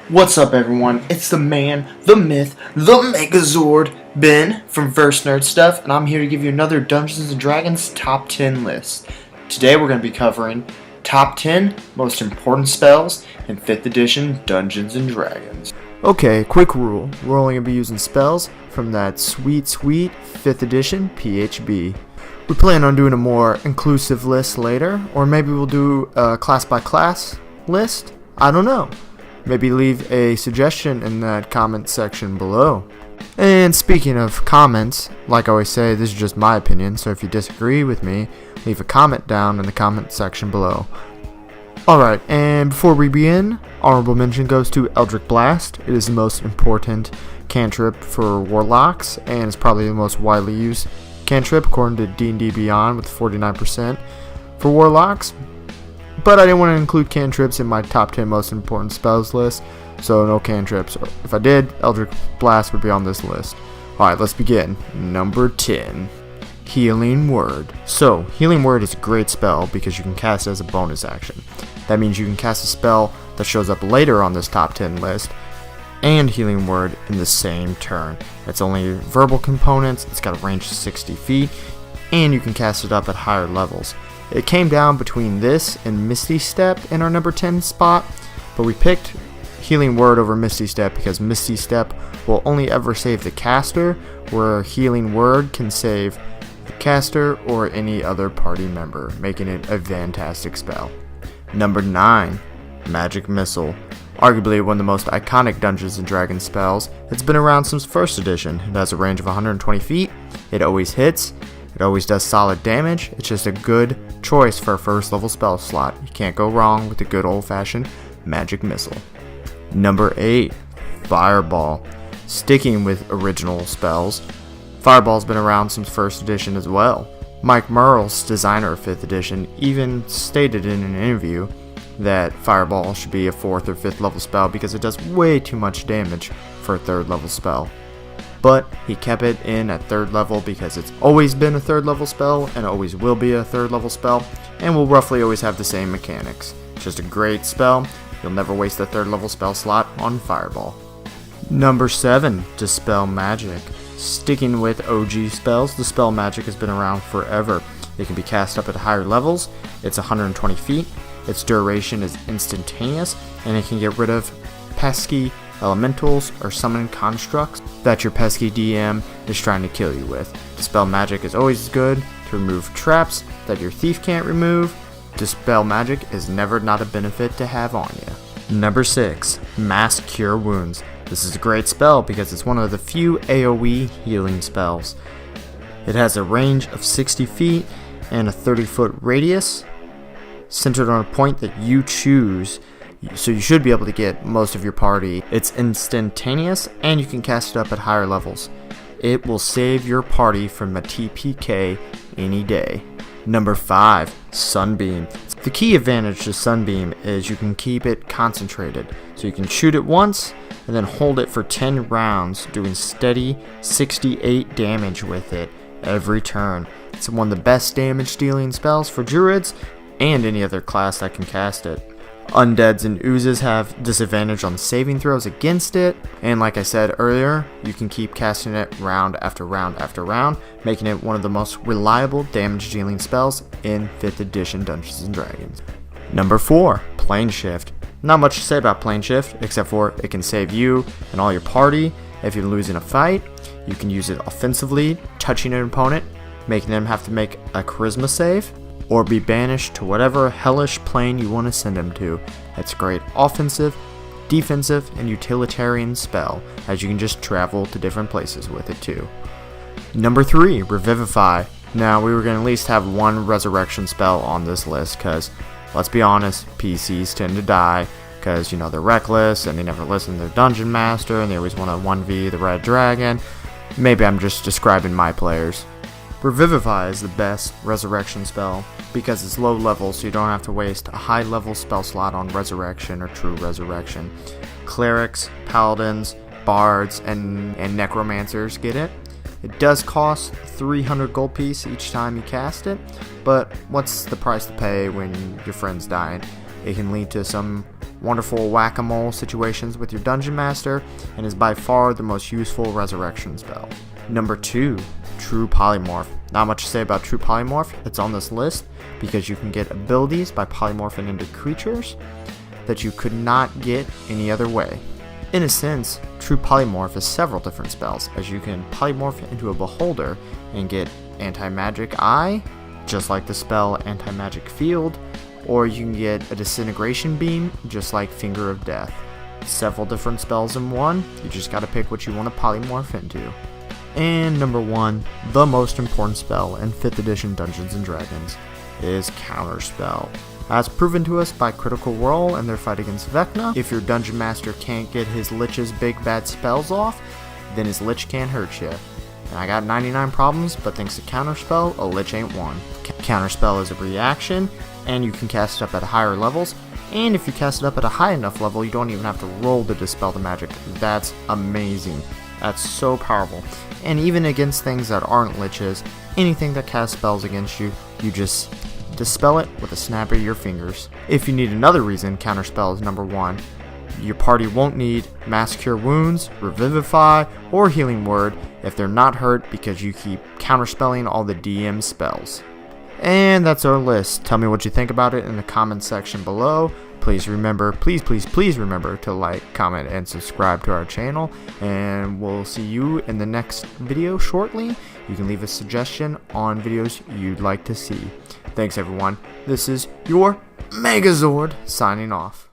What's up, everyone? It's the man, the myth, the Megazord, Ben from Vs.NerdStuff, and I'm here to give you another Dungeons & Dragons top 10 list. Today we're going to be covering top 10 most important spells in 5th edition Dungeons & Dragons. Okay, quick rule. We're only going to be using spells from that sweet 5th edition PHB. We plan on doing a more inclusive list later, or maybe we'll do a class by class list. I don't know. Maybe leave a suggestion in that comment section below. And speaking of comments, like I always say, this is just my opinion, so if you disagree with me, leave a comment down in the comment section below. Alright, and before we begin, honorable mention goes to Eldritch Blast. It is the most important cantrip for Warlocks, and it's probably the most widely used cantrip according to D&D Beyond with 49% for Warlocks. But I didn't want to include cantrips in my top 10 most important spells list, so no cantrips. If I did, Eldritch Blast would be on this list. Alright, let's begin. Number 10. Healing Word. So, Healing Word is a great spell because you can cast it as a bonus action. That means you can cast a spell that shows up later on this top 10 list and Healing Word in the same turn. It's only verbal components, it's got a range of 60 feet, and you can cast it up at higher levels. It came down between this and Misty Step in our number 10 spot, but we picked Healing Word over Misty Step because Misty Step will only ever save the caster, where Healing Word can save the caster or any other party member, making it a fantastic spell. Number 9. Magic Missile. Arguably one of the most iconic Dungeons & Dragons spells. It's been around since 1st edition. It has a range of 120 feet. It always hits. It always does solid damage. It's just a good choice for a first level spell slot. You can't go wrong with the good old fashioned Magic Missile. Number 8. Fireball. Sticking with original spells, Fireball's been around since 1st edition as well. Mike Merle's designer of 5th edition even stated in an interview that Fireball should be a 4th or 5th level spell because it does way too much damage for a 3rd level spell. But he kept it in at 3rd level because it's always been a 3rd level spell and always will be a 3rd level spell and will roughly always have the same mechanics. It's just a great spell. You'll never waste a 3rd level spell slot on Fireball. Number 7. Dispel Magic. Sticking with OG spells, Dispel Magic has been around forever. It can be cast up at higher levels. It's 120 feet. Its duration is instantaneous, and it can get rid of pesky elementals or summon constructs that your pesky DM is trying to kill you with. Dispel Magic is always good to remove traps that your thief can't remove. Dispel Magic is never not a benefit to have on you. Number 6. Mass Cure Wounds. This is a great spell because it's one of the few AoE healing spells. It has a range of 60 feet and a 30-foot radius centered on a point that you choose, so you should be able to get most of your party. It's instantaneous and you can cast it up at higher levels. It will save your party from a TPK any day. Number 5. Sunbeam. The key advantage to Sunbeam is you can keep it concentrated, so you can shoot it once and then hold it for 10 rounds, doing steady 68 damage with it every turn. It's one of the best damage dealing spells for druids and any other class that can cast it. Undeads and oozes have disadvantage on saving throws against it, and like I said earlier, you can keep casting it round after round after round, making it one of the most reliable damage dealing spells in 5th edition Dungeons & Dragons. Number 4. Plane Shift. Not much to say about Plane Shift, except for it can save you and all your party if you lose in a fight. You can use it offensively, touching an opponent, making them have to make a charisma save, or be banished to whatever hellish plane you want to send them to. It's a great offensive, defensive, and utilitarian spell, as you can just travel to different places with it too. Number 3. Revivify. Now, we were going to at least have one resurrection spell on this list, because, let's be honest, PCs tend to die, because, they're reckless, and they never listen to their dungeon master, and they always want to 1v the red dragon. Maybe I'm just describing my players. Revivify is the best resurrection spell because it's low level, so you don't have to waste a high level spell slot on resurrection or true resurrection. Clerics, paladins, bards, and necromancers get it. It does cost 300 gold piece each time you cast it, but what's the price to pay when your friend's dying? It can lead to some wonderful whack-a-mole situations with your Dungeon Master, and is by far the most useful resurrection spell. Number 2, True Polymorph. Not much to say about True Polymorph. It's on this list because you can get abilities by polymorphing into creatures that you could not get any other way. In a sense, True Polymorph is several different spells, as you can polymorph into a Beholder and get Anti-Magic Eye, just like the spell Anti-Magic Field, or you can get a Disintegration Beam, just like Finger of Death. Several different spells in one, you just gotta pick what you want to polymorph into. And number 1, the most important spell in 5th edition Dungeons & Dragons, is Counterspell. As proven to us by Critical Role and their fight against Vecna, if your Dungeon Master can't get his Lich's big bad spells off, then his Lich can't hurt you. And I got 99 problems, but thanks to Counterspell, a Lich ain't one. Counterspell is a reaction, and you can cast it up at higher levels, and if you cast it up at a high enough level, you don't even have to roll to dispel the magic. That's amazing. That's so powerful. And even against things that aren't Liches, anything that casts spells against you, you just dispel it with a snap of your fingers. If you need another reason, Counterspell is number 1. Your party won't need Mass Cure Wounds, Revivify, or Healing Word if they're not hurt because you keep counterspelling all the DM spells. And that's our list. Tell me what you think about it in the comments section below. Please remember, please remember to like, comment, and subscribe to our channel. And we'll see you in the next video shortly. You can leave a suggestion on videos you'd like to see. Thanks everyone. This is your Megazord signing off.